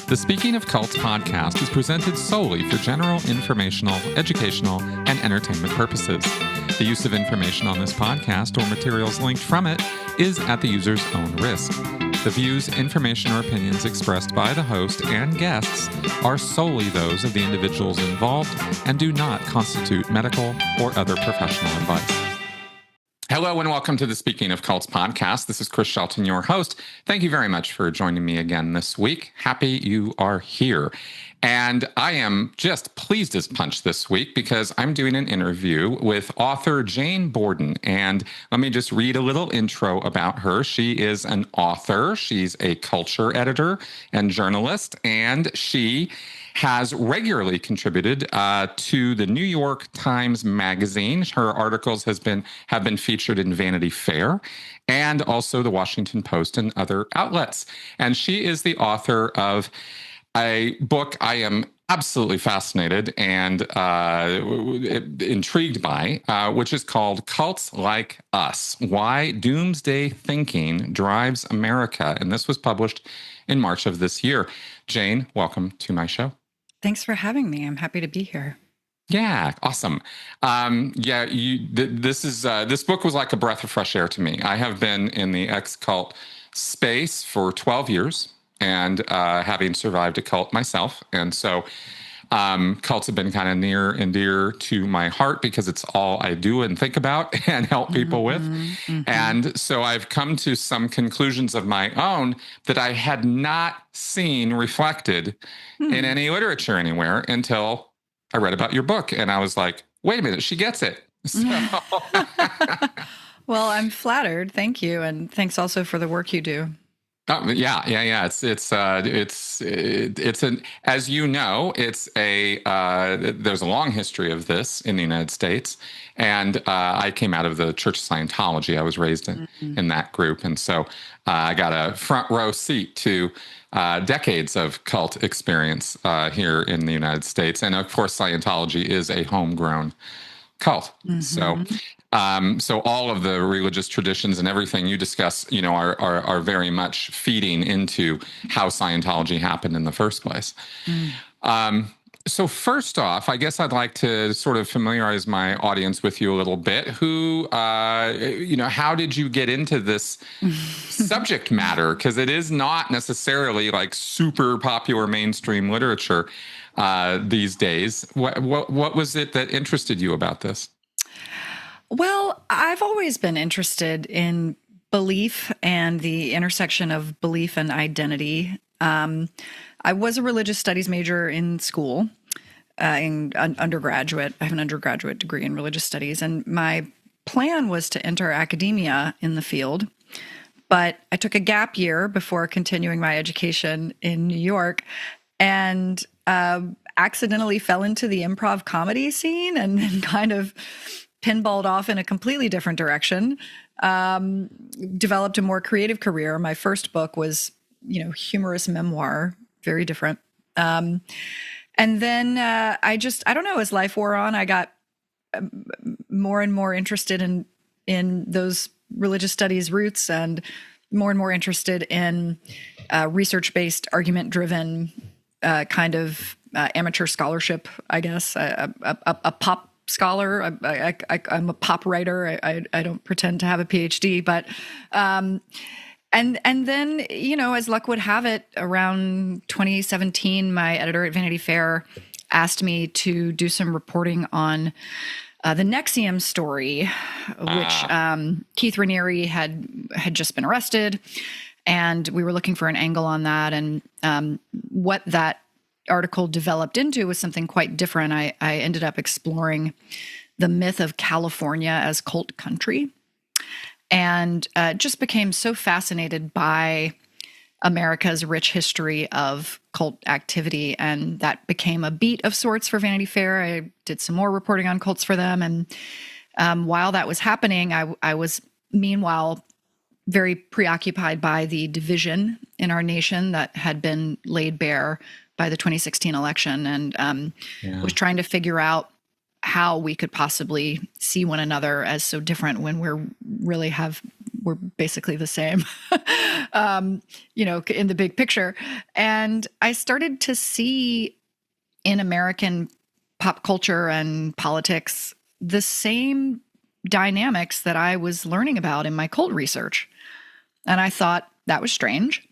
The Speaking of Cults podcast is presented solely for general informational, educational, and entertainment purposes. The use of information on this podcast or materials linked from it is at the user's own risk. The views, information, or opinions expressed by the host and guests are solely those of the individuals involved and do not constitute medical or other professional advice. Hello and welcome to the Speaking of Cults podcast. This is Chris Shelton, your host. Thank you very much for joining me again this week. Happy you are here. And I am just pleased as punch this week because I'm doing an interview with author Jane Borden. And let me just read a little intro about her. She is an author. She's a culture editor and journalist, and she has regularly contributed to the New York Times Magazine. Her articles have been featured in Vanity Fair and also the Washington Post and other outlets. And she is the author of a book I am absolutely fascinated and intrigued by, which is called Cults Like Us: Why Doomsday Thinking Drives America. And this was published in March of this year. Jane, welcome to my show. Thanks for having me. I'm happy to be here. Yeah, awesome. This book was like a breath of fresh air to me. I have been in the ex-cult space for 12 years and having survived a cult myself. And so cults have been kind of near and dear to my heart because it's all I do and think about and help people with. And so I've come to some conclusions of my own that I had not seen reflected in any literature anywhere until I read about your book. And I was like, wait a minute, she gets it. So. Well, I'm flattered. Thank you. And thanks also for the work you do. Yeah. It's an, as you know, there's a long history of this in the United States. And I came out of the Church of Scientology. I was raised in that group. And so I got a front row seat to decades of cult experience here in the United States. And of course, Scientology is a homegrown cult. So all of the religious traditions and everything you discuss, are very much feeding into how Scientology happened in the first place. So first off, I guess I'd like to sort of familiarize my audience with you a little bit. How did you get into this subject matter? Because it is not necessarily like super popular mainstream literature these days. What was it that interested you about this? Well, I've always been interested in belief and the intersection of belief and identity. I was a religious studies major in school, in undergraduate. I have an undergraduate degree in religious studies, and my plan was to enter academia in the field. But I took a gap year before continuing my education in New York, and accidentally fell into the improv comedy scene and then kind of pinballed off in a completely different direction, developed a more creative career. My first book was, humorous memoir, very different. And then I don't know, as life wore on, I got more and more interested in those religious studies roots and more interested in research-based, argument-driven kind of amateur scholarship, I guess, a pop scholar. I'm a pop writer. I don't pretend to have a PhD, but and then, as luck would have it, around 2017, my editor at Vanity Fair asked me to do some reporting on the NXIVM story, which Keith Raniere had just been arrested, and we were looking for an angle on that. And what that article developed into was something quite different. I ended up exploring the myth of California as cult country, and just became so fascinated by America's rich history of cult activity. And that became a beat of sorts for Vanity Fair. I did some more reporting on cults for them. And while that was happening, I was meanwhile very preoccupied by the division in our nation that had been laid bare by the 2016 election, and was trying to figure out how we could possibly see one another as so different when we're really have we're basically the same, in the big picture. And I started to see in American pop culture and politics the same dynamics that I was learning about in my cult research. And I thought that was strange.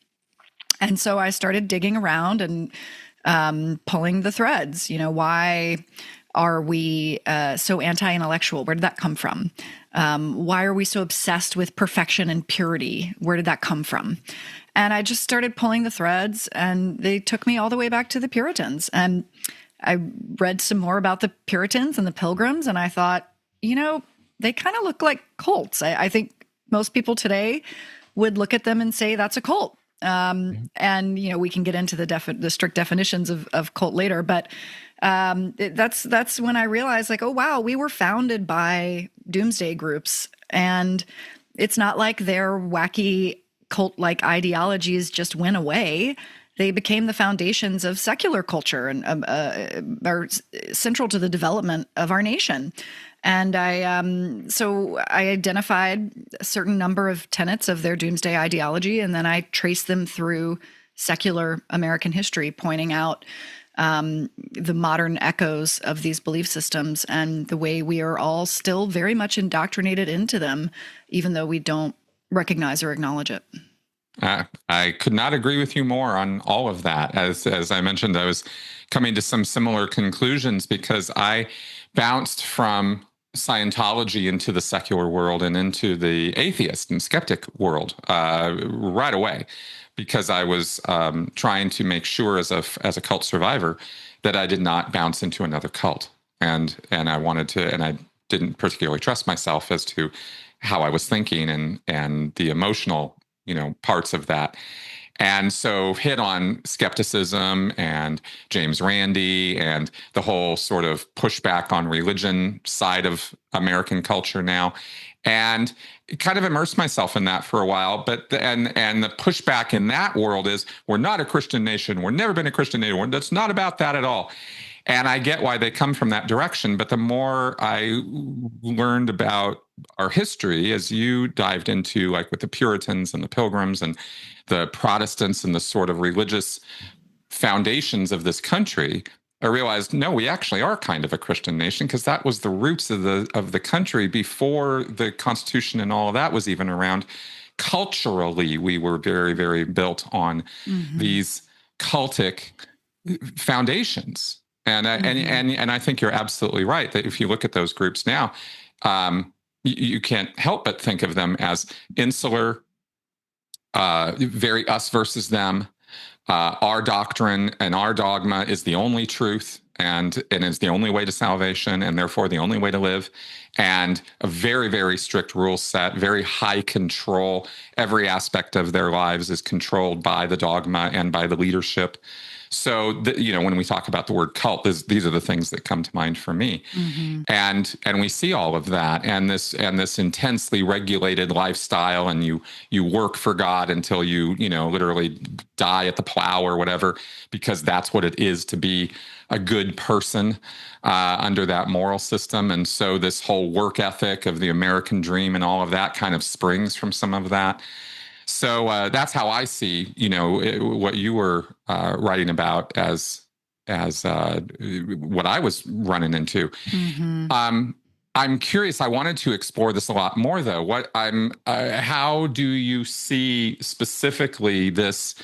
And so I started digging around and pulling the threads. Why are we so anti-intellectual? Where did that come from? Why are we so obsessed with perfection and purity? Where did that come from? And I just started pulling the threads, and they took me all the way back to the Puritans. And I read some more about the Puritans and the Pilgrims, and I thought, they kind of look like cults. I think most people today would look at them and say that's a cult. And we can get into the strict definitions of cult later, but that's when I realized, like, oh wow, we were founded by doomsday groups, and it's not like their wacky cult-like ideologies just went away. They became the foundations of secular culture and are central to the development of our nation. And so I identified a certain number of tenets of their doomsday ideology, and then I traced them through secular American history, pointing out the modern echoes of these belief systems and the way we are all still very much indoctrinated into them, even though we don't recognize or acknowledge it. I could not agree with you more on all of that. As I mentioned, I was coming to some similar conclusions because I bounced from Scientology into the secular world and into the atheist and skeptic world right away, because I was trying to make sure as a cult survivor that I did not bounce into another cult, and I wanted to, and I didn't particularly trust myself as to how I was thinking and the emotional parts of that. And so hit on skepticism and James Randi and the whole sort of pushback on religion side of American culture now, and kind of immersed myself in that for a while. But and the pushback in that world is, we're not a Christian nation. We've never been a Christian nation. That's not about that at all. And I get why they come from that direction. But the more I learned about our history, as you dived into, like with the Puritans and the Pilgrims and the Protestants and the sort of religious foundations of this country, I realized, no, we actually are kind of a Christian nation, because that was the roots of the country before the Constitution and all of that was even around. Culturally, we were very, very built on these cultic foundations. And I think you're absolutely right that if you look at those groups now, you can't help but think of them as insular, very us versus them. Our doctrine and our dogma is the only truth, and is the only way to salvation, and therefore the only way to live. And a very, very strict rule set, very high control. Every aspect of their lives is controlled by the dogma and by the leadership. So, when we talk about the word cult, these are the things that come to mind for me. And we see all of that, and this intensely regulated lifestyle, and you work for God until you literally die at the plow or whatever, because that's what it is to be a good person under that moral system. And so this whole work ethic of the American dream and all of that kind of springs from some of that. So that's how I see, what you were writing about as what I was running into. I'm curious. I wanted to explore this a lot more, though. How do you see specifically this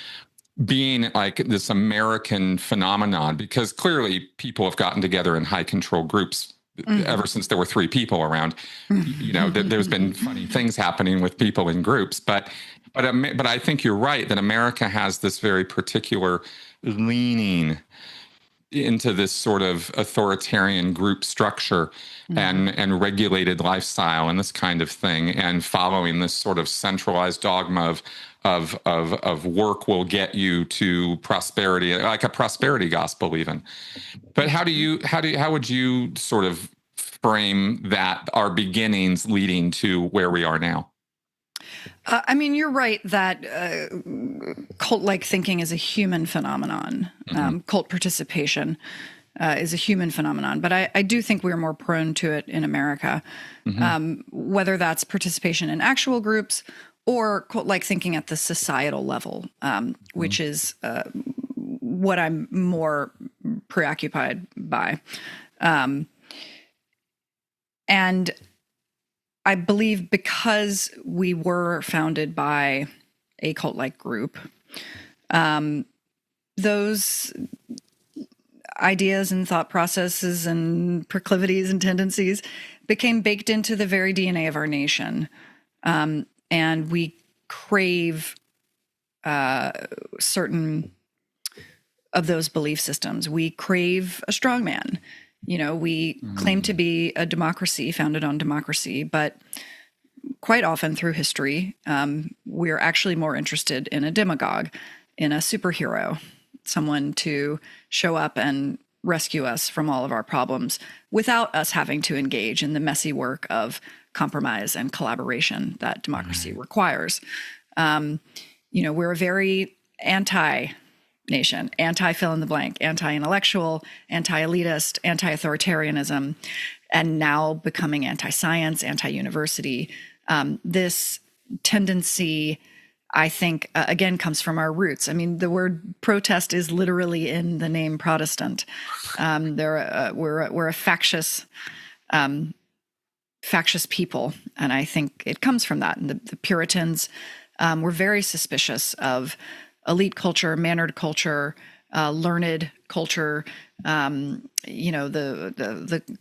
being like this American phenomenon? Because clearly people have gotten together in high control groups ever since there were 3 people around. There's been funny things happening with people in groups, but I think you're right that America has this very particular leaning into this sort of authoritarian group structure and regulated lifestyle and this kind of thing, and following this sort of centralized dogma of work will get you to prosperity, like a prosperity gospel even. But how would you sort of frame that, our beginnings leading to where we are now? You're right that cult-like thinking is a human phenomenon, cult participation. is a human phenomenon, but I do think we're more prone to it in America, whether that's participation in actual groups or like thinking at the societal level, which is what I'm more preoccupied by. And I believe because we were founded by a cult-like group, those ideas and thought processes and proclivities and tendencies became baked into the very DNA of our nation. And we crave certain of those belief systems. We crave a strongman. We claim to be a democracy founded on democracy, but quite often through history, we're actually more interested in a demagogue, in a superhero, someone to show up and rescue us from all of our problems without us having to engage in the messy work of compromise and collaboration that democracy requires. We're a very anti-nation, anti-fill in the blank, anti-intellectual, anti-elitist, anti-authoritarianism, and now becoming anti-science, anti-university. This tendency, I think, again, comes from our roots. I mean, the word protest is literally in the name Protestant. We're a factious people, and I think it comes from that. And the Puritans were very suspicious of elite culture, mannered culture, learned culture. The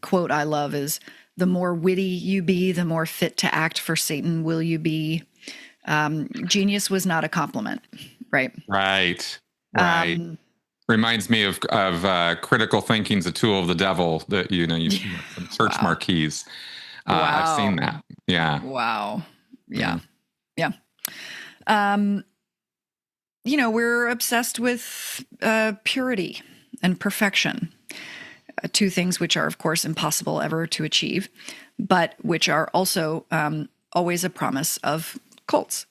quote I love is, "The more witty you be, the more fit to act for Satan will you be." Genius was not a compliment, right? Right. Reminds me of critical thinking's a tool of the devil. That you some search marquees. I've seen that. Yeah. Wow. Yeah. We're obsessed with purity and perfection, two things which are, of course, impossible ever to achieve, but which are also always a promise of cults.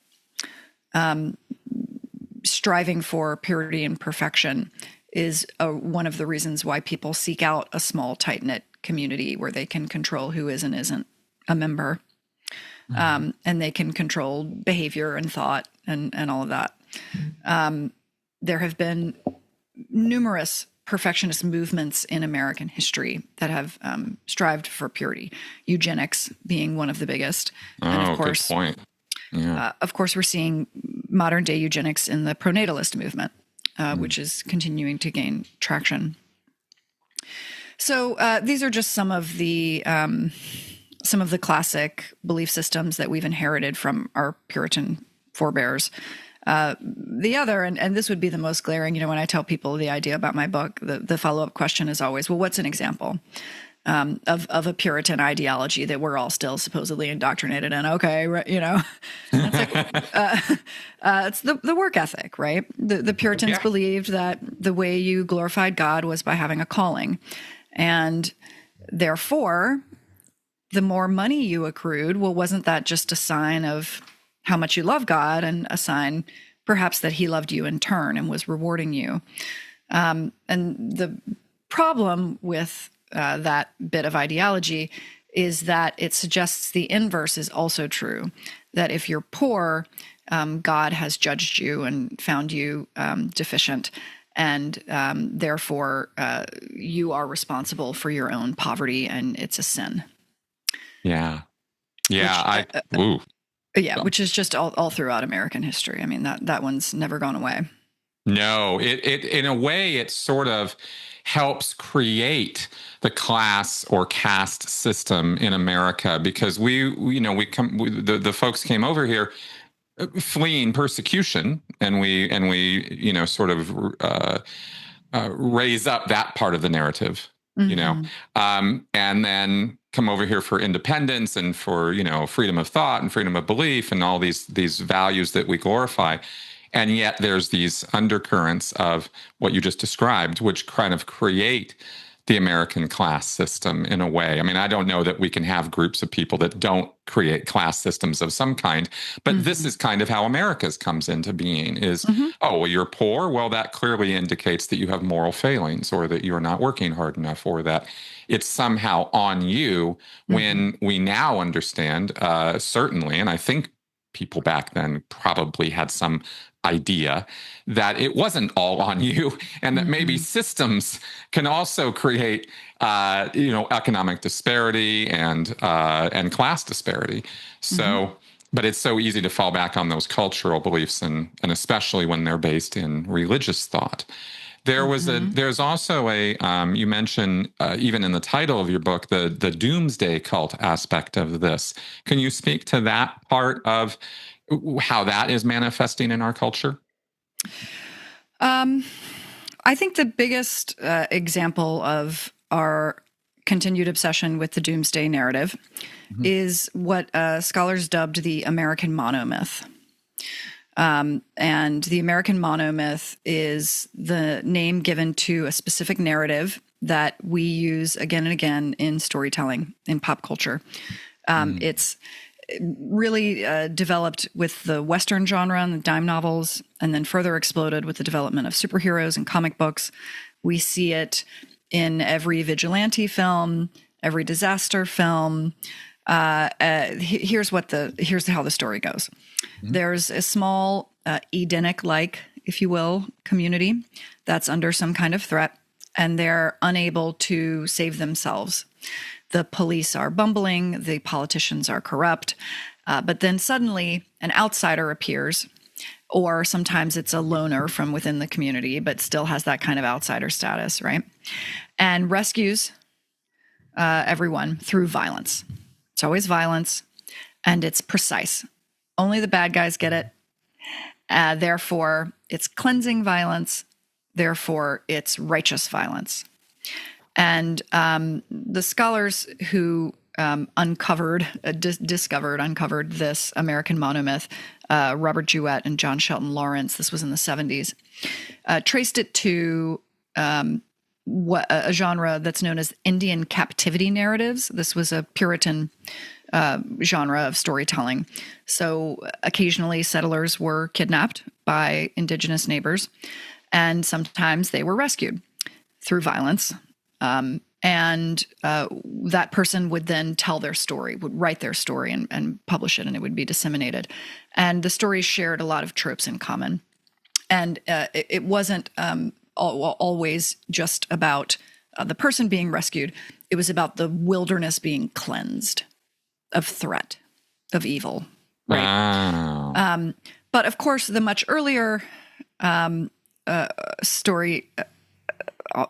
Striving for purity and perfection is one of the reasons why people seek out a small, tight-knit community where they can control who is and isn't a member, and they can control behavior and thought and all of that. There have been numerous perfectionist movements in American history that have strived for purity, eugenics being one of the biggest. And of course, good point. Yeah. Of course, we're seeing modern day eugenics in the pronatalist movement, which is continuing to gain traction. So these are just some of the classic belief systems that we've inherited from our Puritan forebears. The other, and this would be the most glaring, when I tell people the idea about my book, the follow-up question is always, well, what's an example of a Puritan ideology that we're all still supposedly indoctrinated in? Okay, it's the work ethic, right? The Puritans believed that the way you glorified God was by having a calling, and therefore, the more money you accrued, well, wasn't that just a sign of how much you love God and a sign perhaps that he loved you in turn and was rewarding you? And the problem with that bit of ideology is that it suggests the inverse is also true, that if you're poor, God has judged you and found you deficient, and therefore you are responsible for your own poverty, and it's a sin. Yeah. Which is just all throughout American history. I mean, that one's never gone away. No, it in a way, it sort of helps create the class or caste system in America, because the folks came over here fleeing persecution, and we sort of raise up that part of the narrative, and then come over here for independence and for freedom of thought and freedom of belief and all these values that we glorify. And yet there's these undercurrents of what you just described, which kind of create the American class system in a way. I mean, I don't know that we can have groups of people that don't create class systems of some kind, but this is kind of how America's comes into being is, oh, well, you're poor. Well, that clearly indicates that you have moral failings or that you're not working hard enough or that it's somehow on you when we now understand, certainly, and I think people back then probably had some idea that it wasn't all on you and that maybe systems can also create economic disparity and class disparity. So but it's so easy to fall back on those cultural beliefs and especially when they're based in religious thought. There's also a you mentioned even in the title of your book the doomsday cult aspect of this. Can you speak to that part of how that is manifesting in our culture? I think the biggest example of our continued obsession with the doomsday narrative is what scholars dubbed the American monomyth. And the American monomyth is the name given to a specific narrative that we use again and again in storytelling, in pop culture. It's really developed with the Western genre and the dime novels, and then further exploded with the development of superheroes and comic books. We see it in every vigilante film, every disaster film. Here's how the story goes. There's a small Edenic-like, if you will, community that's under some kind of threat, and they're unable to save themselves. The police are bumbling, the politicians are corrupt, but then suddenly an outsider appears, or sometimes it's a loner from within the community, but still has that kind of outsider status, right? And rescues everyone through violence. It's always violence, and it's precise. Only the bad guys get it. Therefore, it's cleansing violence. Therefore, it's righteous violence. And the scholars who uncovered this American monomyth, Robert Jewett and John Shelton Lawrence, this was in the 70s, traced it to a genre that's known as Indian captivity narratives. This was a Puritan genre of storytelling. So occasionally settlers were kidnapped by indigenous neighbors, and sometimes they were rescued through violence. And that person would then tell their story, would write their story and publish it, and it would be disseminated. And the stories shared a lot of tropes in common. And it wasn't always just about the person being rescued. It was about the wilderness being cleansed of threat, of evil. Right? Wow. But of course, the much earlier story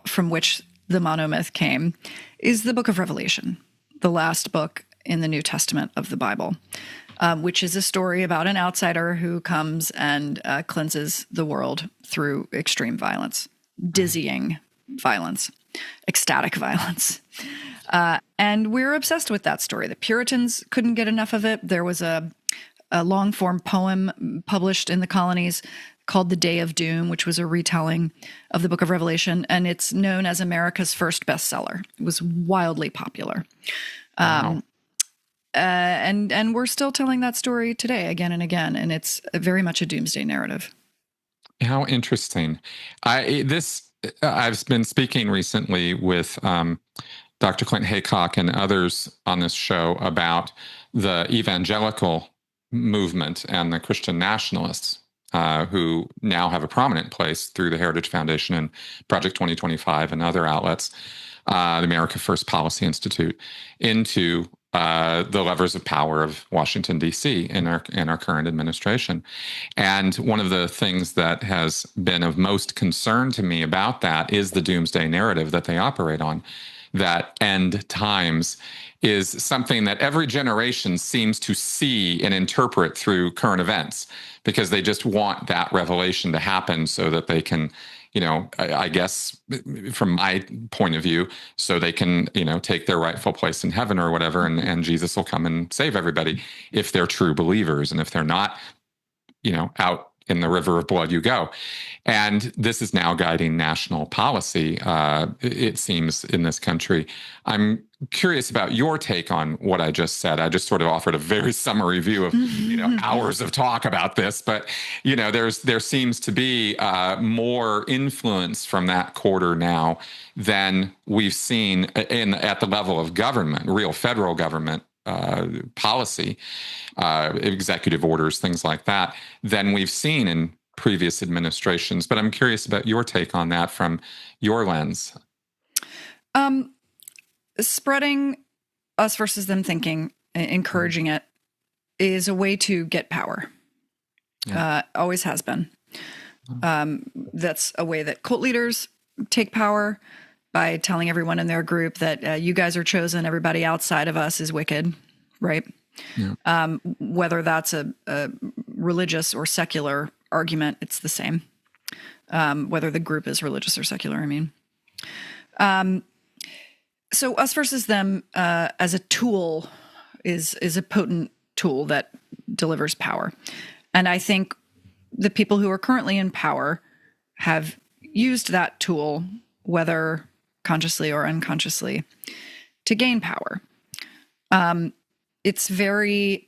from which the monomyth came is the book of Revelation, the last book in the New Testament of the Bible, which is a story about an outsider who comes and cleanses the world through extreme violence, dizzying violence, ecstatic violence. And we're obsessed with that story. The Puritans couldn't get enough of it. There was a long-form poem published in the colonies called The Day of Doom, which was a retelling of the Book of Revelation, and it's known as America's first bestseller. It was wildly popular. Wow. And we're still telling that story today again and again, and it's very much a doomsday narrative. How interesting. I've been speaking recently with Dr. Clint Haycock and others on this show about the evangelical movement and the Christian nationalists who now have a prominent place through the Heritage Foundation and Project 2025 and other outlets, the America First Policy Institute, into the levers of power of Washington, D.C. in our current administration. And one of the things that has been of most concern to me about that is the doomsday narrative that they operate on, that end times is something that every generation seems to see and interpret through current events because they just want that revelation to happen so that they can, I guess from my point of view, so they can, take their rightful place in heaven or whatever, and Jesus will come and save everybody if they're true believers. And if they're not, out in the river of blood you go. And this is now guiding national policy, it seems, in this country. I'm curious about your take on what I just said. I just sort of offered a very summary view of hours of talk about this, but there seems to be more influence from that quarter now than we've seen at the level of government, real federal government policy, executive orders, things like that, than we've seen in previous administrations. But I'm curious about your take on that from your lens. Spreading us versus them thinking, encouraging it, is a way to get power. Yeah. Always has been. That's a way that cult leaders take power, by telling everyone in their group that you guys are chosen, everybody outside of us is wicked, right? Yeah. Whether that's a religious or secular argument, it's the same. Whether the group is religious or secular, I mean. So us versus them as a tool is a potent tool that delivers power. And I think the people who are currently in power have used that tool, whether consciously or unconsciously, to gain power. It's very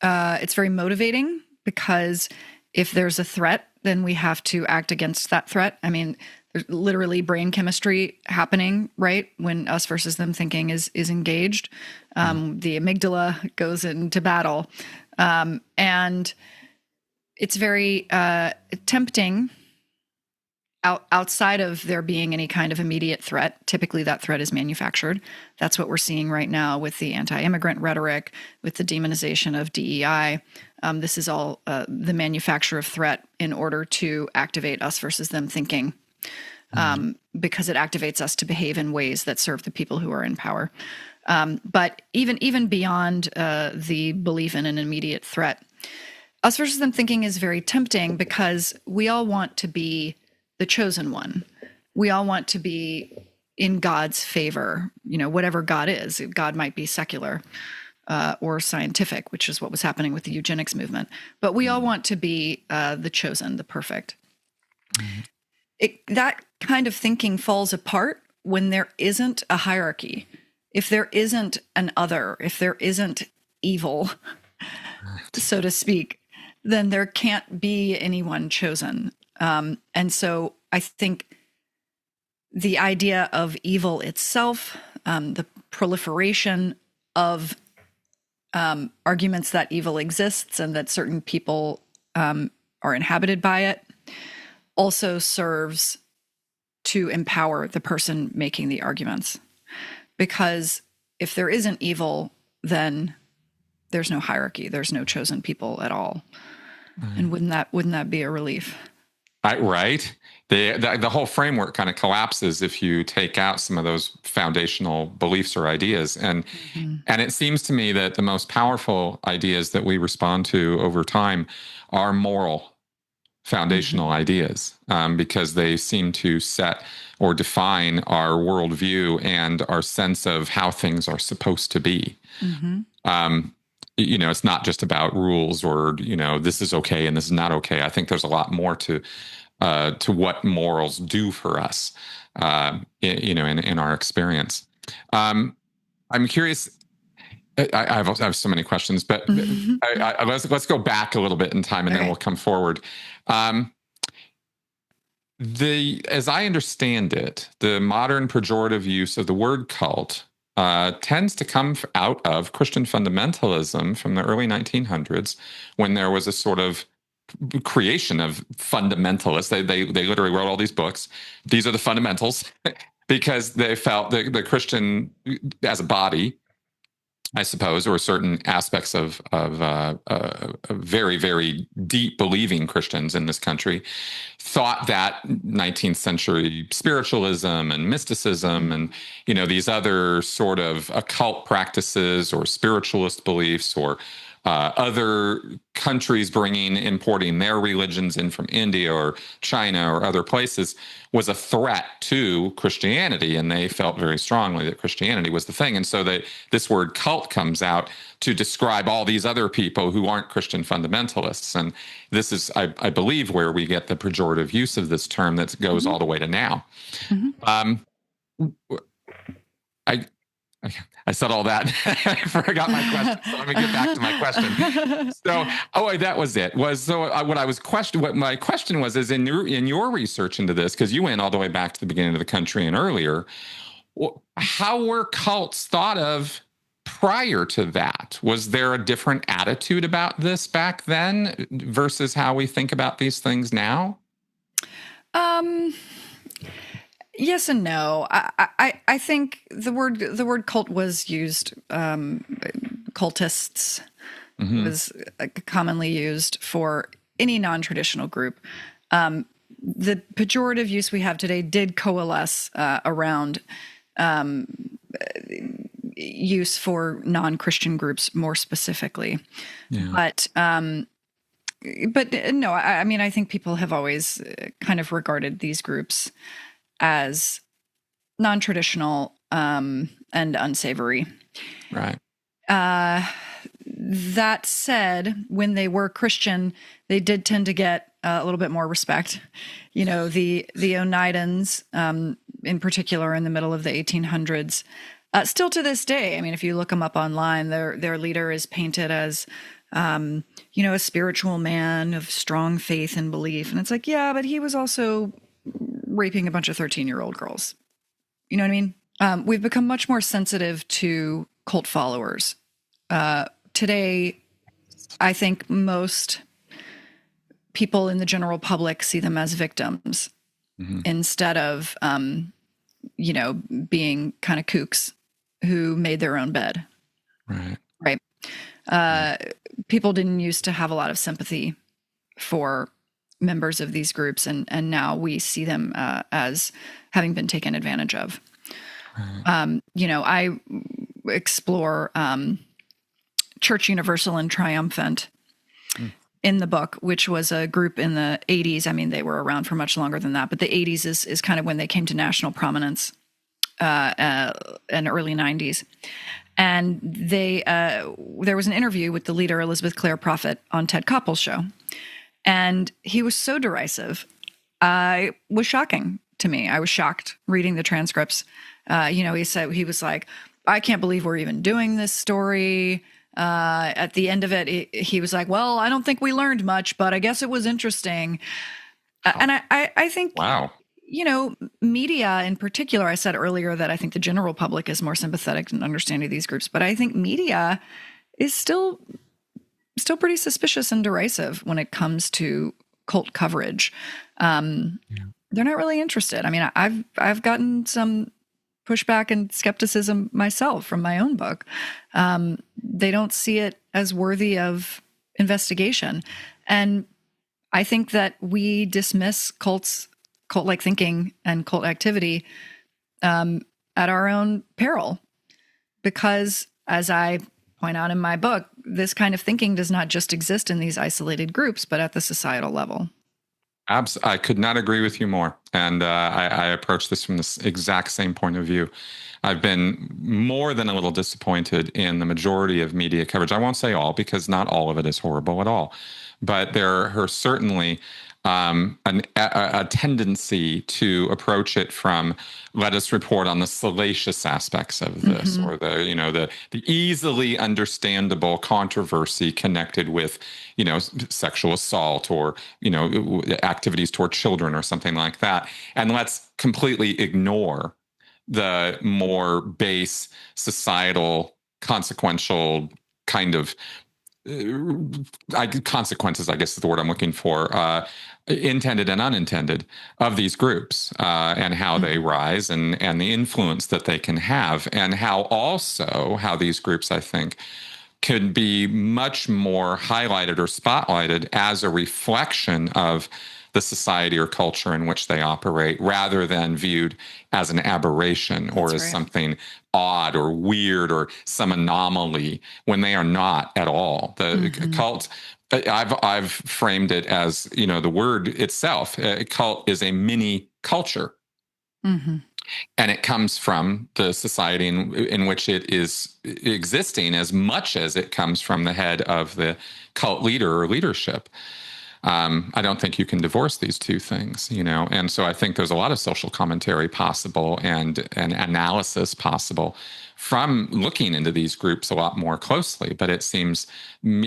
motivating, because if there's a threat, then we have to act against that threat. I mean, there's literally brain chemistry happening, right? When us versus them thinking is engaged, the amygdala goes into battle, and it's very tempting. Outside of there being any kind of immediate threat, typically that threat is manufactured. That's what we're seeing right now with the anti-immigrant rhetoric, with the demonization of DEI. This is all the manufacture of threat in order to activate us versus them thinking, because it activates us to behave in ways that serve the people who are in power. But even beyond the belief in an immediate threat, us versus them thinking is very tempting, because we all want to be the chosen one. We all want to be in God's favor, whatever God is. God might be secular or scientific, which is what was happening with the eugenics movement. But we all want to be the chosen, the perfect. That kind of thinking falls apart when there isn't a hierarchy. If there isn't an other, if there isn't evil, so to speak, then there can't be anyone chosen. And so I think the idea of evil itself, the proliferation of arguments that evil exists and that certain people are inhabited by it, also serves to empower the person making the arguments. Because if there isn't evil, then there's no hierarchy, there's no chosen people at all. And wouldn't that be a relief? Right. The whole framework kind of collapses if you take out some of those foundational beliefs or ideas. And it seems to me that the most powerful ideas that we respond to over time are moral foundational ideas, because they seem to set or define our worldview and our sense of how things are supposed to be. It's not just about rules or, this is okay and this is not okay. I think there's a lot more to what morals do for us, in our experience. I'm curious. I have so many questions, but let's go back a little bit in time and then we'll come forward. As I understand it, the modern pejorative use of the word cult tends to come out of Christian fundamentalism from the early 1900s, when there was a sort of creation of fundamentalists. They literally wrote all these books. These are the fundamentals, because they felt the Christian as a body, I suppose, or certain aspects of very, very deep believing Christians in this country thought that 19th century spiritualism and mysticism and, these other sort of occult practices or spiritualist beliefs or other countries importing their religions in from India or China or other places was a threat to Christianity, and they felt very strongly that Christianity was the thing. And so this word cult comes out to describe all these other people who aren't Christian fundamentalists. And this is, I believe, where we get the pejorative use of this term that goes all the way to now. I said all that. I forgot my question. So let me get back to my question. So, that was it. What my question was is in your research into this, because you went all the way back to the beginning of the country and earlier, how were cults thought of prior to that? Was there a different attitude about this back then versus how we think about these things now? Yes and no. I think the word cult was used. Cultists was commonly used for any non-traditional group. The pejorative use we have today did coalesce around use for non-Christian groups more specifically. Yeah. But no, I mean, I think people have always kind of regarded these groups as non-traditional and unsavory. Right. That said, when they were Christian, they did tend to get a little bit more respect. You know, the Oneidas, in particular, in the middle of the 1800s, still to this day. I mean, if you look them up online, their leader is painted as, a spiritual man of strong faith and belief, and it's like, yeah, but he was also raping a bunch of 13-year-old girls. You know what I mean? We've become much more sensitive to cult followers. Today, I think most people in the general public see them as victims instead of, being kind of kooks who made their own bed. Right. People didn't used to have a lot of sympathy for members of these groups, and now we see them as having been taken advantage of. I explore Church Universal and Triumphant in the book, which was a group in the 80s. I mean, they were around for much longer than that, but the 80s is kind of when they came to national prominence, and early 90s. And there was an interview with the leader, Elizabeth Clare Prophet, on Ted Koppel's show. And he was so derisive. It was shocking to me. I was shocked reading the transcripts. He said, he was like, I can't believe we're even doing this story. At the end of it, he was like, well, I don't think we learned much, but I guess it was interesting. And I think, wow, media in particular, I said earlier that I think the general public is more sympathetic and understanding these groups, but I think media is still pretty suspicious and derisive when it comes to cult coverage. They're not really interested. I mean, I've gotten some pushback and skepticism myself from my own book. They don't see it as worthy of investigation. And I think that we dismiss cult-like thinking and cult activity at our own peril, because, as I point out in my book, this kind of thinking does not just exist in these isolated groups, but at the societal level. I could not agree with you more. And I approach this from this exact same point of view. I've been more than a little disappointed in the majority of media coverage. I won't say all, because not all of it is horrible at all. But there are certainly a tendency to approach it from, let us report on the salacious aspects of this, or the easily understandable controversy connected with, sexual assault or, activities toward children or something like that. And let's completely ignore the more base societal consequential kind of consequences, I guess is the word I'm looking for, intended and unintended, of these groups, and how they rise and the influence that they can have, and how these groups, I think, could be much more highlighted or spotlighted as a reflection of the the society or culture in which they operate, rather than viewed as an aberration or as something odd or weird or some anomaly, when they are not at all. The cult, I've framed it as, the word itself, cult is a mini culture. And it comes from the society in which it is existing, as much as it comes from the head of the cult leader or leadership. I don't think you can divorce these two things, and so I think there's a lot of social commentary possible and analysis possible from looking into these groups a lot more closely. But it seems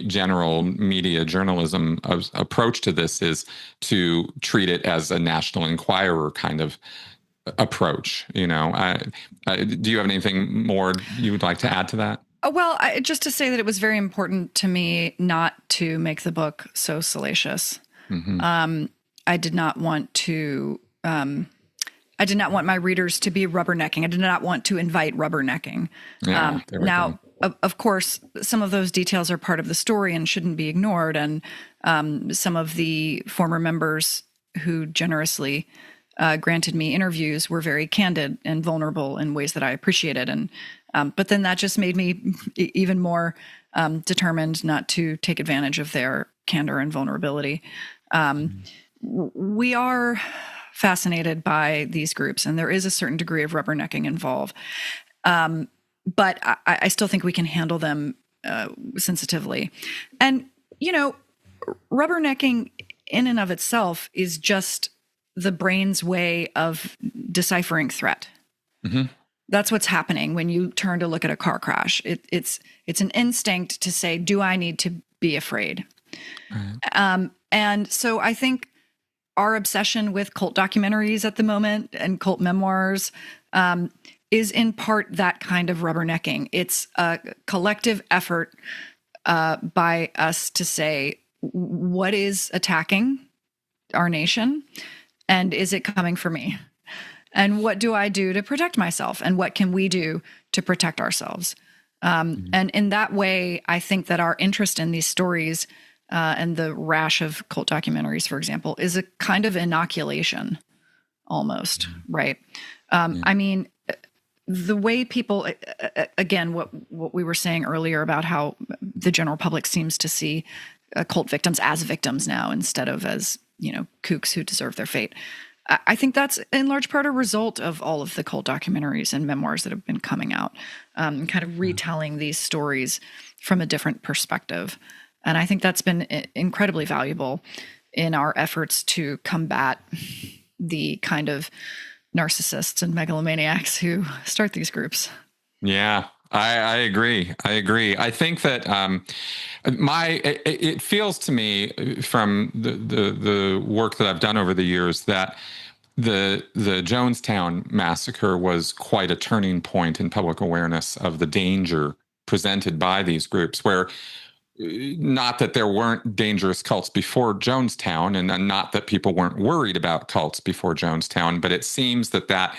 general media journalism approach to this is to treat it as a National Enquirer kind of approach. Do you have anything more you would like to add to that? Well, just to say that it was very important to me not to make the book so salacious. I did not want to. I did not want my readers to be rubbernecking. I did not want to invite rubbernecking. Now, of course, some of those details are part of the story and shouldn't be ignored. And some of the former members who generously granted me interviews were very candid and vulnerable in ways that I appreciated. And but then that just made me even more determined not to take advantage of their candor and vulnerability. We are fascinated by these groups, and there is a certain degree of rubbernecking involved. But I still think we can handle them sensitively. And, rubbernecking in and of itself is just the brain's way of deciphering threat. That's what's happening when you turn to look at a car crash. It's an instinct to say, do I need to be afraid? Right. And so I think our obsession with cult documentaries at the moment and cult memoirs is in part that kind of rubbernecking. It's a collective effort by us to say, what is attacking our nation? And is it coming for me? And what do I do to protect myself? And what can we do to protect ourselves? And in that way, I think that our interest in these stories and the rash of cult documentaries, for example, is a kind of inoculation almost, right? I mean, the way people, again, what we were saying earlier about how the general public seems to see cult victims as victims now instead of as, kooks who deserve their fate. I think that's in large part a result of all of the cult documentaries and memoirs that have been coming out, kind of retelling these stories from a different perspective. And I think that's been incredibly valuable in our efforts to combat the kind of narcissists and megalomaniacs who start these groups. Yeah, I agree. I think that it feels to me from the work that I've done over the years that the Jonestown massacre was quite a turning point in public awareness of the danger presented by these groups, where not that there weren't dangerous cults before Jonestown, and not that people weren't worried about cults before Jonestown, but it seems that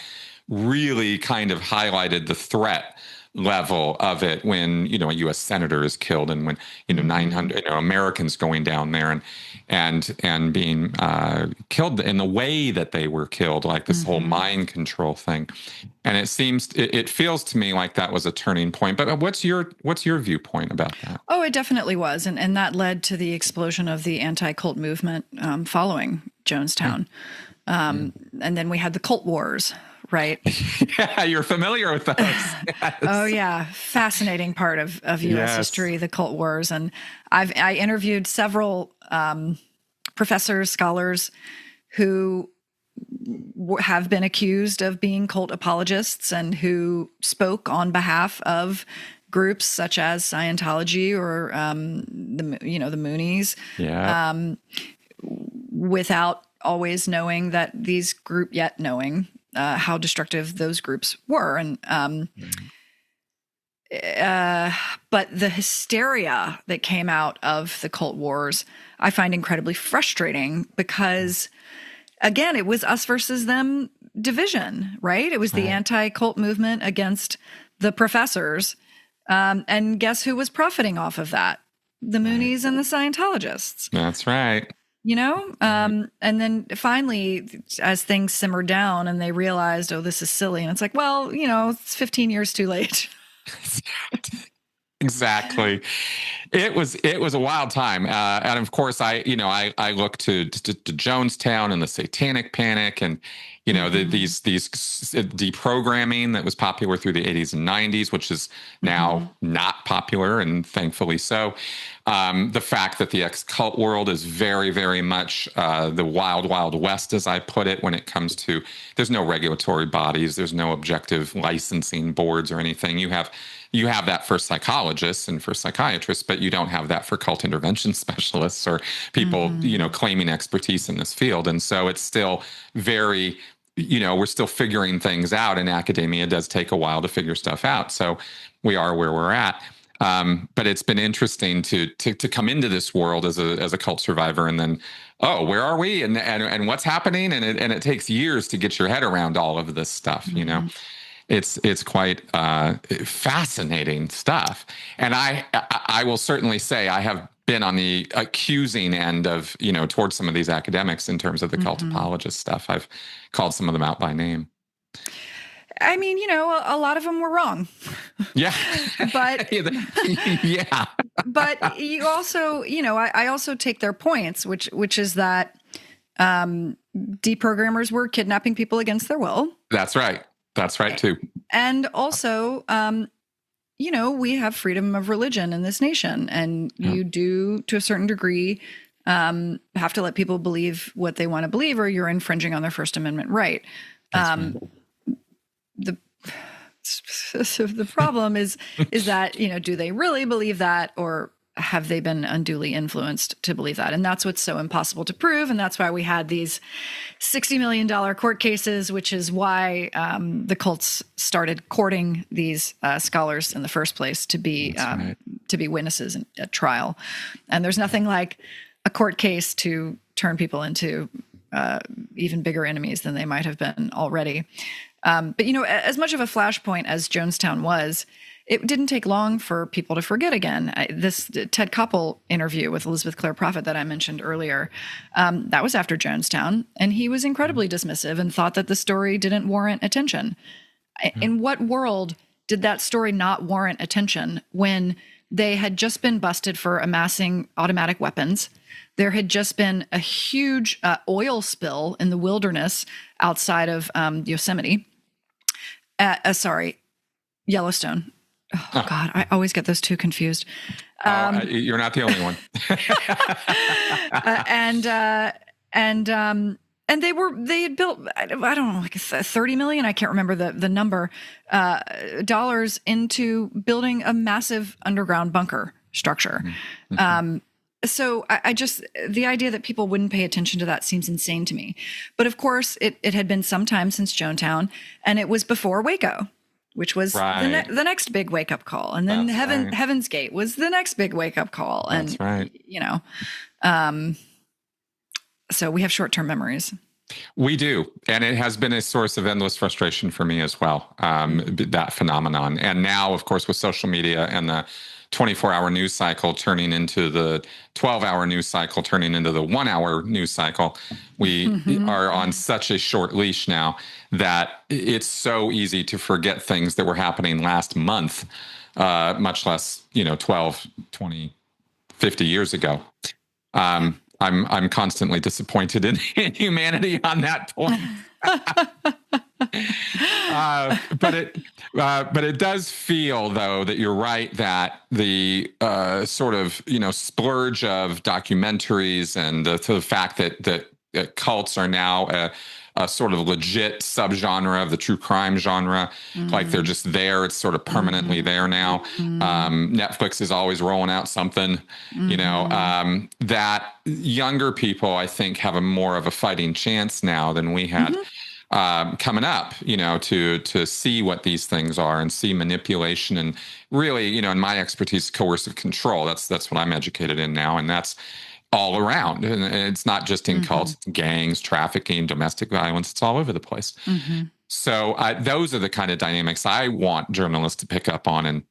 really kind of highlighted the threat level of it when, a U.S. senator is killed, and when, 900 Americans going down there and being killed in the way that they were killed, like this whole mind control thing. And it feels to me like that was a turning point. But what's your viewpoint about that? Oh, it definitely was. And that led to the explosion of the anti-cult movement following Jonestown. And then we had the cult wars, right? Yeah, you're familiar with those. Yes. Oh, yeah. Fascinating part of U.S. history, the cult wars. And I interviewed several professors, scholars who have been accused of being cult apologists and who spoke on behalf of groups such as Scientology or the Moonies, without always knowing that these knowing how destructive those groups were. And but the hysteria that came out of the cult wars, I find incredibly frustrating because, again, it was us versus them division, right? It was the anti-cult movement against the professors. And guess who was profiting off of that? The Moonies and the Scientologists. That's right. And then finally, as things simmered down and they realized, oh, this is silly. And it's like, well, it's 15 years too late. Exactly. It was a wild time, and of course, I look to Jonestown and the Satanic Panic, and these deprogramming that was popular through the 80s and 90s, which is now not popular, and thankfully so. The fact that the ex-cult world is very, very much the wild, wild west, as I put it, when it comes to, there's no regulatory bodies, there's no objective licensing boards or anything. You have that for psychologists and for psychiatrists, but you don't have that for cult intervention specialists or people, claiming expertise in this field. And so it's still very, we're still figuring things out, and academia does take a while to figure stuff out. So we are where we're at. But it's been interesting to come into this world as a cult survivor, and then, oh, where are we, and what's happening, and it takes years to get your head around all of this stuff. It's quite fascinating stuff, and I will certainly say I have been on the accusing end of towards some of these academics in terms of the cult apologist stuff. I've called some of them out by name. I mean, a lot of them were wrong. Yeah. But yeah. But you also, I also take their points, which is that deprogrammers were kidnapping people against their will. That's right. That's right too. And also, we have freedom of religion in this nation, and you do, to a certain degree, have to let people believe what they want to believe, or you're infringing on their First Amendment right. Right. The problem is that, do they really believe that, or have they been unduly influenced to believe that? And that's what's so impossible to prove. And that's why we had these $60 million court cases, which is why the cults started courting these scholars in the first place to be witnesses at trial. And there's nothing like a court case to turn people into even bigger enemies than they might have been already. But, as much of a flashpoint as Jonestown was, it didn't take long for people to forget again. This Ted Koppel interview with Elizabeth Clare Prophet that I mentioned earlier, that was after Jonestown, and he was incredibly dismissive and thought that the story didn't warrant attention. In what world did that story not warrant attention when they had just been busted for amassing automatic weapons? There had just been a huge oil spill in the wilderness outside of Yosemite. Yellowstone. Oh, God, I always get those two confused. You're not the only one. And they had built, I don't know, like 30 million, I can't remember the number, dollars into building a massive underground bunker structure. So I just, the idea that people wouldn't pay attention to that seems insane to me. But of course, it had been some time since Jonestown, and it was before Waco, which was the next big wake-up call. And then Heaven's Gate was the next big wake-up call. And, that's right. So we have short-term memories. We do. And it has been a source of endless frustration for me as well, that phenomenon. And now, of course, with social media and the 24-hour news cycle turning into the 12-hour news cycle, turning into the 1-hour news cycle, we are on such a short leash now that it's so easy to forget things that were happening last month, much less, 12, 20, 50 years ago. I'm constantly disappointed in humanity on that point. But it does feel, though, that you're right, that the sort of splurge of documentaries and the fact that cults are now a sort of legit subgenre of the true crime genre, like they're just there. It's sort of permanently there now. Netflix is always rolling out something, that younger people, I think, have a more of a fighting chance now than we had. Coming up, to see what these things are and see manipulation and really, in my expertise, coercive control. That's what I'm educated in now, and that's all around. And it's not just in cults, gangs, trafficking, domestic violence. It's all over the place. So those are the kind of dynamics I want journalists to pick up on and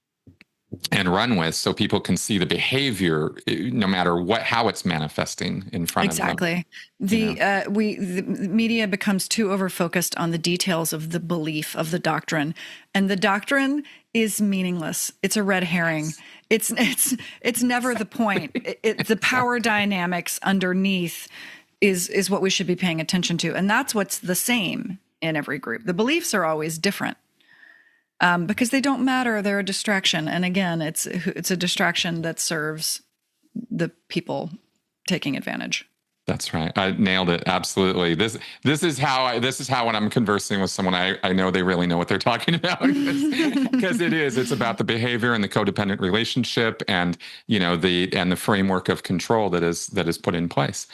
and run with, so people can see the behavior, no matter how it's manifesting in front of them. Exactly. The media becomes too overfocused on the details of the belief of the doctrine, and the doctrine is meaningless. It's a red herring. It's never the point. The power dynamics underneath is what we should be paying attention to, and that's what's the same in every group. The beliefs are always different. Because they don't matter, they're a distraction. And again, it's a distraction that serves the people taking advantage. That's right. I nailed it. Absolutely. This is how when I'm conversing with someone, I know they really know what they're talking about, because it's about the behavior and the codependent relationship, and the framework of control that is put in place.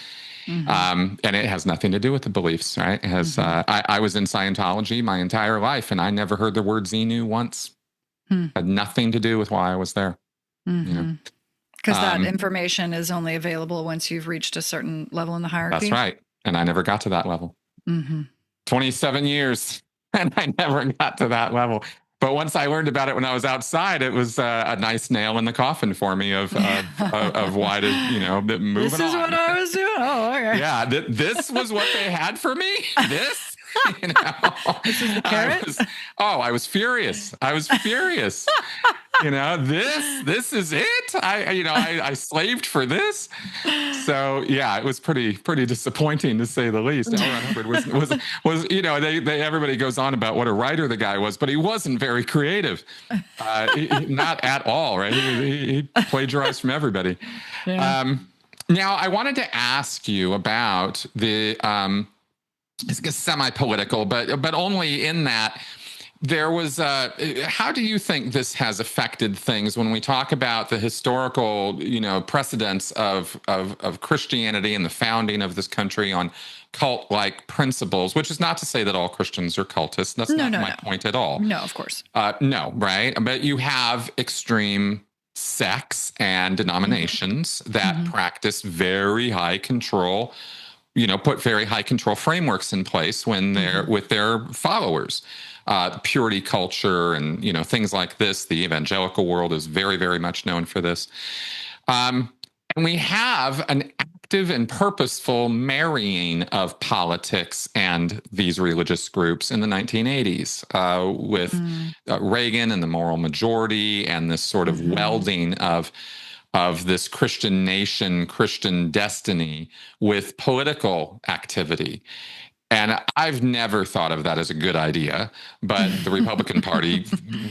And it has nothing to do with the beliefs, right? It has. I was in Scientology my entire life, and I never heard the word Xenu once. Had nothing to do with why I was there. Because that information is only available once you've reached a certain level in the hierarchy. That's right. And I never got to that level. 27 years, and I never got to that level. But once I learned about it when I was outside, it was a nice nail in the coffin for me of why to, moving on. This is what I was doing. Oh, okay. Yeah, this was what they had for me. This, This is the carrot? I was furious. This is it. I slaved for this. So yeah, it was pretty disappointing, to say the least. L. Ron Hubbard was everybody goes on about what a writer the guy was, but he wasn't very creative, not at all. Right? He plagiarized from everybody. Yeah. Now I wanted to ask you about the it's semi-political, but only in that. There was how do you think this has affected things when we talk about the historical, precedents of Christianity and the founding of this country on cult-like principles, which is not to say that all Christians are cultists. That's not my point at all. No, of course. No, right? But you have extreme sects and denominations that practice very high control, put very high control frameworks in place when they're with their followers. Purity culture and, things like this. The evangelical world is very, very much known for this. And we have an active and purposeful marrying of politics and these religious groups in the 1980s with Reagan and the moral majority, and this sort of welding of this Christian nation, Christian destiny with political activity. And I've never thought of that as a good idea, but the Republican Party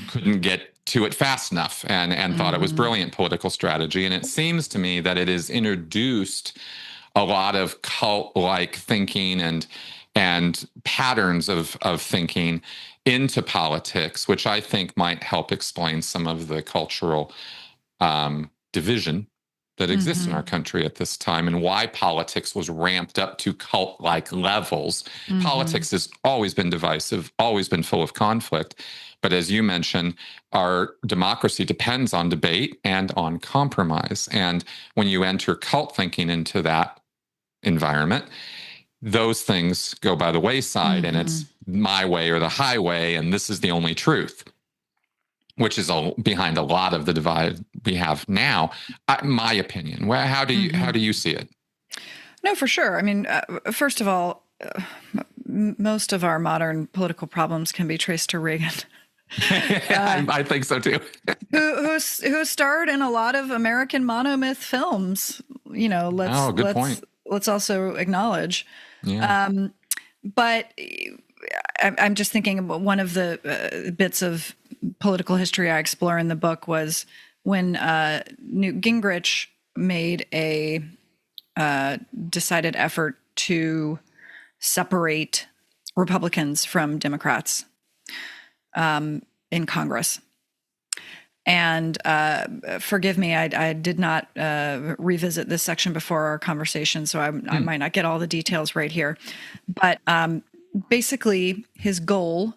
couldn't get to it fast enough and thought it was brilliant political strategy. And it seems to me that it has introduced a lot of cult-like thinking and patterns of thinking into politics, which I think might help explain some of the cultural division that exists in our country at this time, and why politics was ramped up to cult-like levels. Politics has always been divisive, always been full of conflict. But as you mentioned, our democracy depends on debate and on compromise. And when you enter cult thinking into that environment, those things go by the wayside, and it's my way or the highway, and this is the only truth, which is behind a lot of the divide we have now. My opinion. How do you see it? No, for sure. I mean, first of all, most of our modern political problems can be traced to Reagan. I think so too. who starred in a lot of American Monomyth films. Let's also acknowledge. Yeah. But I'm just thinking about one of the bits of political history I explore in the book was when Newt Gingrich made a decided effort to separate Republicans from Democrats in Congress. And forgive me, I did not revisit this section before our conversation, so I might not get all the details right here. But basically, his goal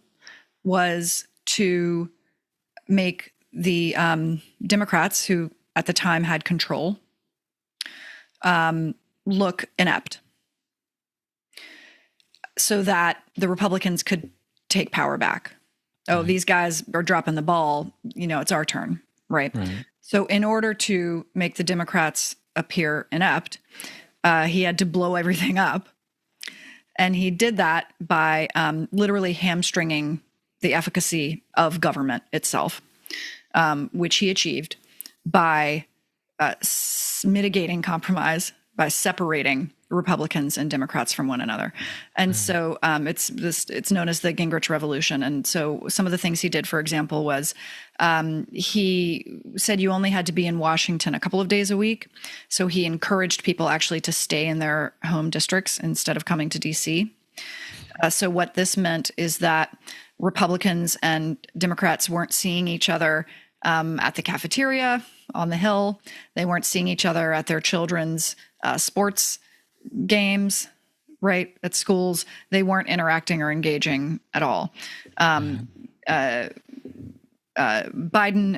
was to make the Democrats, who at the time had control, look inept, so that the Republicans could take power back. Oh, these guys are dropping the ball. It's our turn. right? Right. So in order to make the Democrats appear inept, he had to blow everything up. And he did that by literally hamstringing the efficacy of government itself, which he achieved by mitigating compromise, by separating Republicans and Democrats from one another. And so it's known as the Gingrich Revolution. And so some of the things he did, for example, was he said you only had to be in Washington a couple of days a week. So he encouraged people actually to stay in their home districts instead of coming to DC. So what this meant is that Republicans and Democrats weren't seeing each other at the cafeteria, on the Hill. They weren't seeing each other at their children's sports games, right, at schools. They weren't interacting or engaging at all. Biden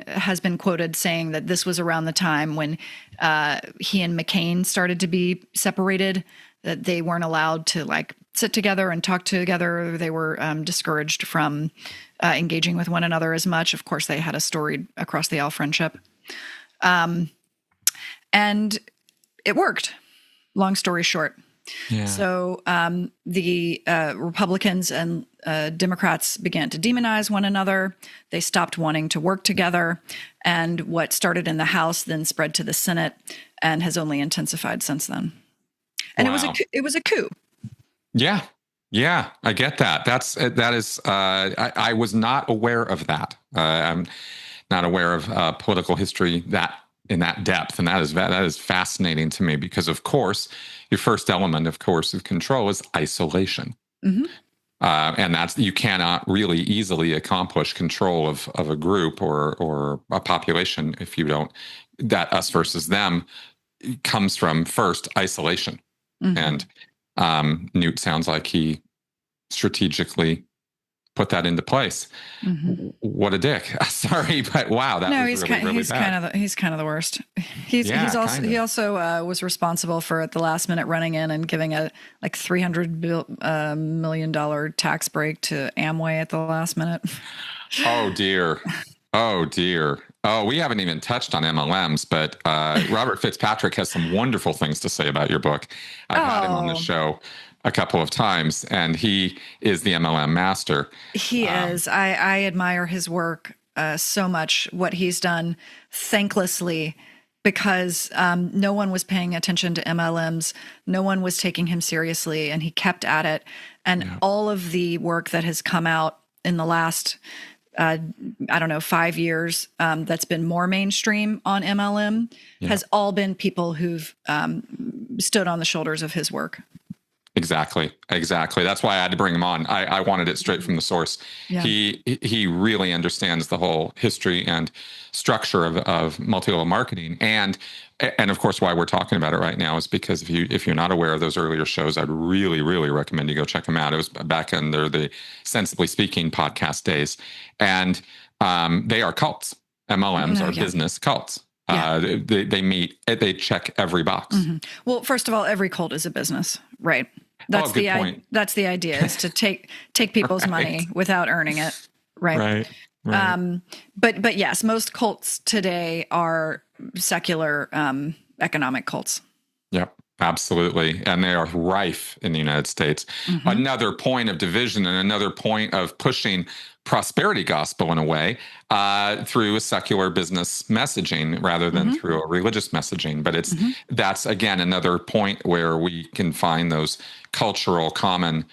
has been quoted saying that this was around the time when he and McCain started to be separated, that they weren't allowed to like sit together and talk together. They were discouraged from engaging with one another as much. Of course, they had a storied across the aisle friendship. And it worked, long story short. Yeah. So the Republicans and Democrats began to demonize one another. They stopped wanting to work together. And what started in the House then spread to the Senate and has only intensified since then. And Wow. it was a coup. Yeah. Yeah, I get that. That is. I was not aware of that. I'm not aware of political history that in that depth, and that is fascinating to me because, of course, your first element, of course, of control is isolation, and that's you cannot really easily accomplish control of a group or a population if you don't. That us versus them comes from first isolation, and Newt sounds like he strategically put that into place. What a dick! Sorry, but wow, that was really bad. He's kind of the worst. He also was responsible for at the last minute running in and giving a like $300 million tax break to Amway at the last minute. Oh dear. Oh dear. Oh, we haven't even touched on MLMs, but Robert Fitzpatrick has some wonderful things to say about your book. I've had him on the show a couple of times, and he is the MLM master. He is. I admire his work so much, what he's done thanklessly, because no one was paying attention to MLMs. No one was taking him seriously, and he kept at it. And all of the work that has come out in the last 5 years that's been more mainstream on MLM has all been people who've stood on the shoulders of his work. Exactly. That's why I had to bring him on. I wanted it straight from the source. Yeah. He really understands the whole history and structure of multi-level marketing, and of course why we're talking about it right now is because if you're not aware of those earlier shows, I'd really recommend you go check them out. It was back under the Sensibly Speaking podcast days, and they are cults. MLMs are business cults. They meet, they check every box. Well, first of all, every cult is a business, right? That's the point. That's the idea, is to take people's money without earning it, right? Right. But yes, most cults today are secular economic cults. Yep. Absolutely. And they are rife in the United States. Another point of division and another point of pushing prosperity gospel in a way through a secular business messaging rather than through a religious messaging. But that's, again, another point where we can find those cultural, common,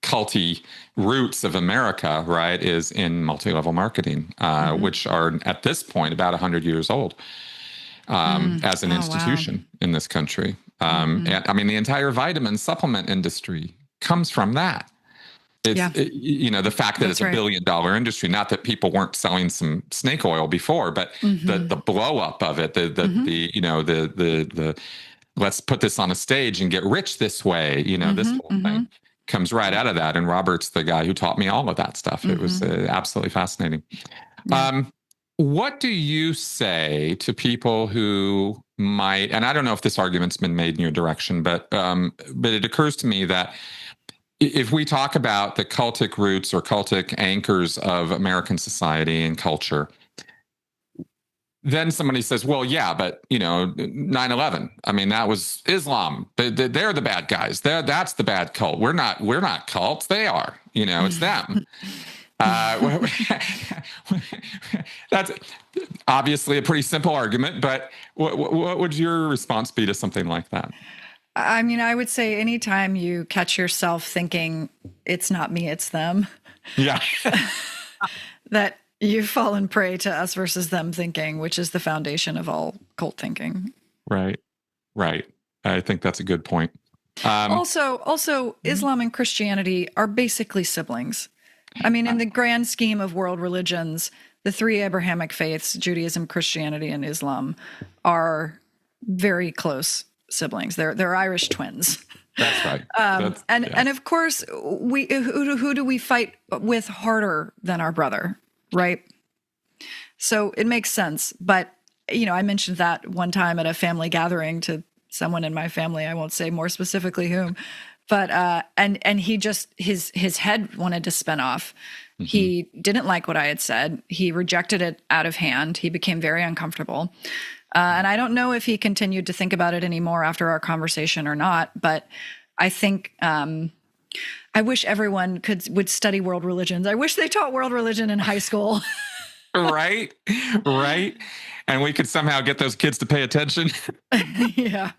culty roots of America, right, is in multi-level marketing, which are at this point about 100 years old as an institution in this country. And I mean, the entire vitamin supplement industry comes from that. The fact that it's a $1 billion industry, not that people weren't selling some snake oil before, but the blow up of it, the let's put this on a stage and get rich this way, this whole thing comes right out of that. And Robert's the guy who taught me all of that stuff. It was absolutely fascinating. Yeah. What do you say to people who might, and I don't know if this argument's been made in your direction, but it occurs to me that if we talk about the cultic roots or cultic anchors of American society and culture, then somebody says, well, yeah, but 9/11. I mean, that was Islam. They're the bad guys. That's the bad cult. We're not cults. They are. It's them. That's obviously a pretty simple argument, but what would your response be to something like that? I mean, I would say anytime you catch yourself thinking it's not me, it's them. Yeah. That you've fallen prey to us versus them thinking, which is the foundation of all cult thinking. Right. I think that's a good point. Also, Islam and Christianity are basically siblings. I mean, in the grand scheme of world religions, the three Abrahamic faiths, Judaism, Christianity, and Islam, are very close siblings. They're Irish twins. That's right. And of course, who do we fight with harder than our brother, right? So it makes sense. But I mentioned that one time at a family gathering to someone in my family. I won't say more specifically whom, but and he just his head wanted to spin off. Mm-hmm. He didn't like what I had said. He rejected it out of hand. He became very uncomfortable. And I don't know if he continued to think about it anymore after our conversation or not, but I think I wish everyone would study world religions. I wish they taught world religion in high school. Right. And we could somehow get those kids to pay attention. Yeah.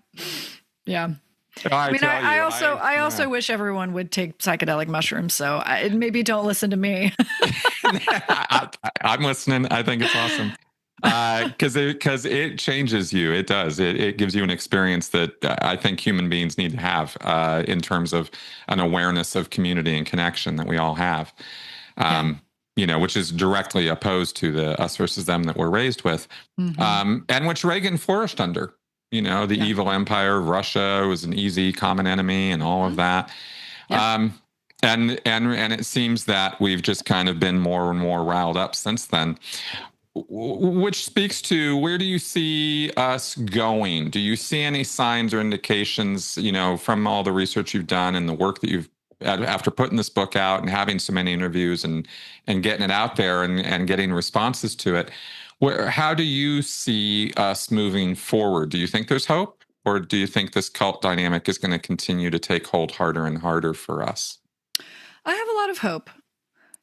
I also wish everyone would take psychedelic mushrooms. So maybe don't listen to me. I'm listening. I think it's awesome. Because it changes you. It does. It gives you an experience that I think human beings need to have in terms of an awareness of community and connection that we all have. Which is directly opposed to the us versus them that we're raised with, and which Reagan flourished under. The evil empire of Russia was an easy common enemy, and all of that. Yeah. And it seems that we've just kind of been more and more riled up since then. Which speaks to, where do you see us going? Do you see any signs or indications, from all the research you've done and the work that you've, after putting this book out and having so many interviews and getting it out there and getting responses to it? How do you see us moving forward? Do you think there's hope, or do you think this cult dynamic is going to continue to take hold harder and harder for us? I have a lot of hope.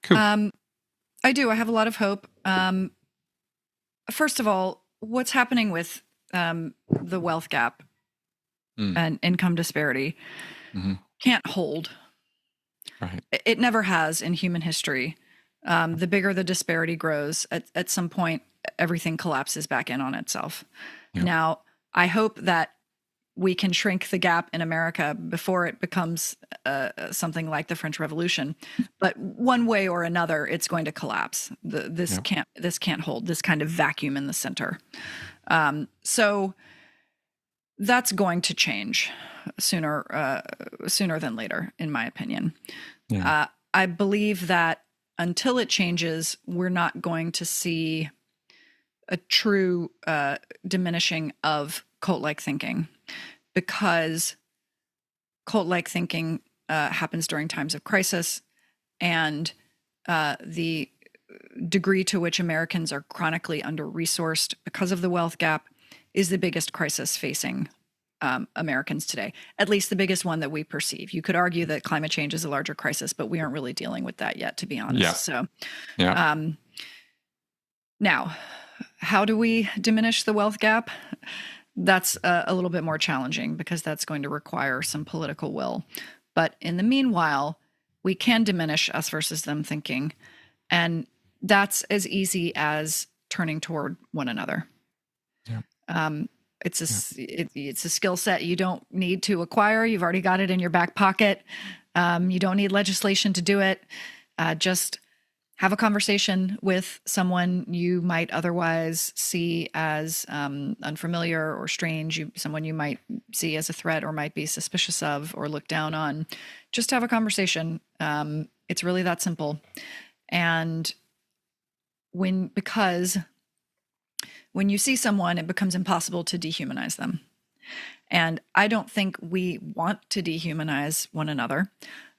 Cool. I do. I have a lot of hope. First of all, what's happening with the wealth gap and income disparity can't hold. Right. It never has in human history. The bigger the disparity grows, at some point, everything collapses back in on itself. Yep. Now, I hope that we can shrink the gap in America before it becomes something like the French Revolution. But one way or another, it's going to collapse. This can't hold this kind of vacuum in the center. So that's going to change sooner than later, in my opinion. Yeah. I believe that until it changes, we're not going to see a true diminishing of cult-like thinking, because cult-like thinking happens during times of crisis, and the degree to which Americans are chronically under-resourced because of the wealth gap is the biggest crisis facing Americans today, at least the biggest one that we perceive. You could argue that climate change is a larger crisis, but we aren't really dealing with that yet, to be honest. Yeah. So, now, how do we diminish the wealth gap? That's a little bit more challenging, because that's going to require some political will. But in the meanwhile, we can diminish us versus them thinking. And that's as easy as turning toward one another. Yeah. It's a skill set you don't need to acquire. You've already got it in your back pocket. You don't need legislation to do it. Just have a conversation with someone you might otherwise see as unfamiliar or strange, someone you might see as a threat or might be suspicious of or look down on. Just have a conversation. It's really that simple. And because when you see someone, it becomes impossible to dehumanize them. And I don't think we want to dehumanize one another.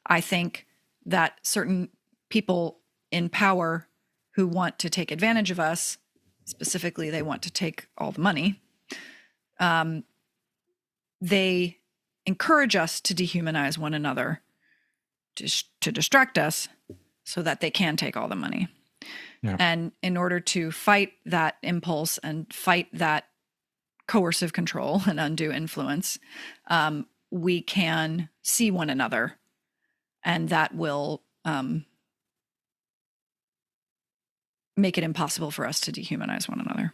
I think that certain people in power who want to take advantage of us specifically they want to take all the money, they encourage us to dehumanize one another, to distract us so that they can take all the money. Yeah. And in order to fight that impulse and fight that coercive control and undue influence, we can see one another, and that will make it impossible for us to dehumanize one another.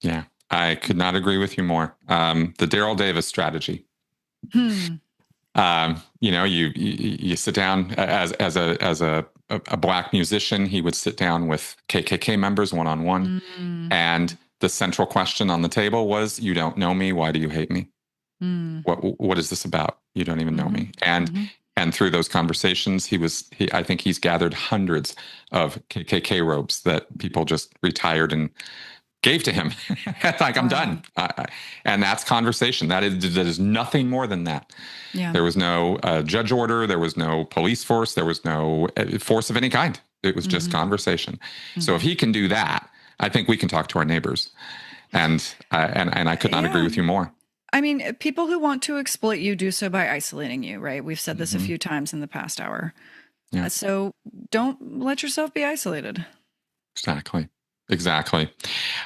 Yeah, I could not agree with you more. The Daryl Davis strategy. You sit down as a Black musician. He would sit down with KKK members one-on-one, and the central question on the table was, "You don't know me. Why do you hate me? What is this about? You don't even know me." And through those conversations, I think he's gathered hundreds of KKK robes that people just retired and gave to him. Like, I'm done. And that's conversation. That is nothing more than that. Yeah. There was no judge order. There was no police force. There was no force of any kind. It was just conversation. So if he can do that, I think we can talk to our neighbors. And I could not agree with you more. I mean, people who want to exploit you do so by isolating you, right? We've said this a few times in the past hour. Yeah. So don't let yourself be isolated. Exactly.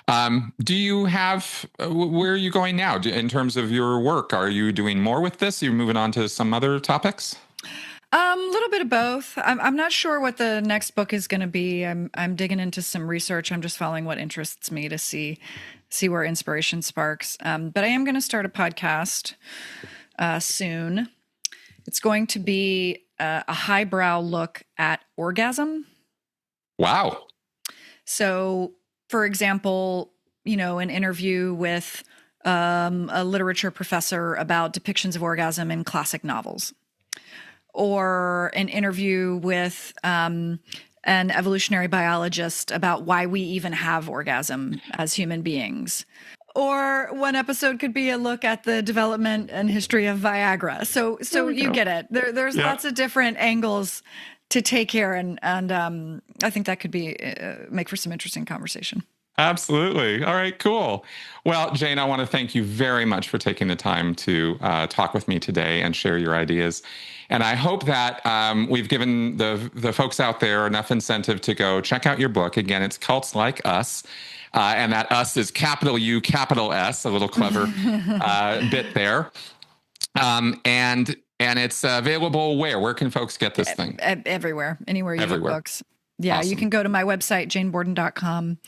Do you have, where are you going now in terms of your work? Are you doing more with this? Are you moving on to some other topics? A little bit of both. I'm not sure what the next book is going to be. I'm digging into some research. I'm just following what interests me to see where inspiration sparks. But I am going to start a podcast soon. It's going to be a highbrow look at orgasm. Wow. So, for example, an interview with a literature professor about depictions of orgasm in classic novels, or an interview with an evolutionary biologist about why we even have orgasm as human beings. Or one episode could be a look at the development and history of Viagra. So you get it. There's lots of different angles to take here, and I think that could be make for some interesting conversation. Absolutely. All right, cool. Well, Jane, I want to thank you very much for taking the time to talk with me today and share your ideas. And I hope that we've given the folks out there enough incentive to go check out your book. Again, it's Cults Like Us. And that us is capital U, capital S, a little clever bit there. And it's available where? Where can folks get this thing? Everywhere. Anywhere you get books. Yeah, Awesome. You can go to my website, janeborden.com.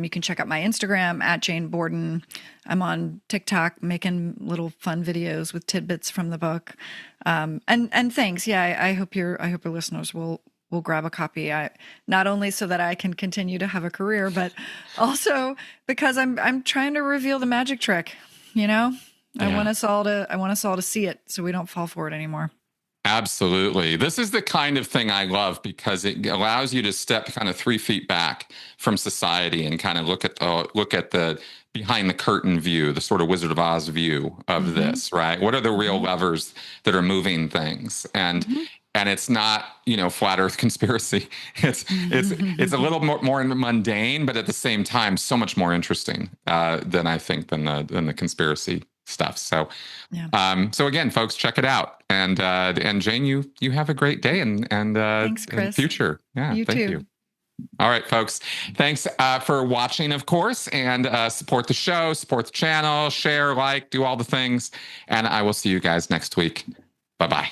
You can check out my Instagram at Jane Borden. I'm on TikTok making little fun videos with tidbits from the book. And thanks. Yeah, I hope your listeners will grab a copy. Not only so that I can continue to have a career, but also because I'm trying to reveal the magic trick. Yeah. I want us all to see it so we don't fall for it anymore. Absolutely. This is the kind of thing I love because it allows you to step kind of 3 feet back from society and kind of look at the behind the curtain view, the sort of Wizard of Oz view of this, right? What are the real levers that are moving things? And it's not, flat earth conspiracy. It's a little more mundane, but at the same time, so much more interesting than the conspiracy stuff. So, so again, folks, check it out. And Jane, you have a great day and thanks, Chris. And future. Yeah, you thank too. you. All right, folks. Thanks for watching, of course, and support the show, support the channel, share, like, do all the things. And I will see you guys next week. Bye-bye.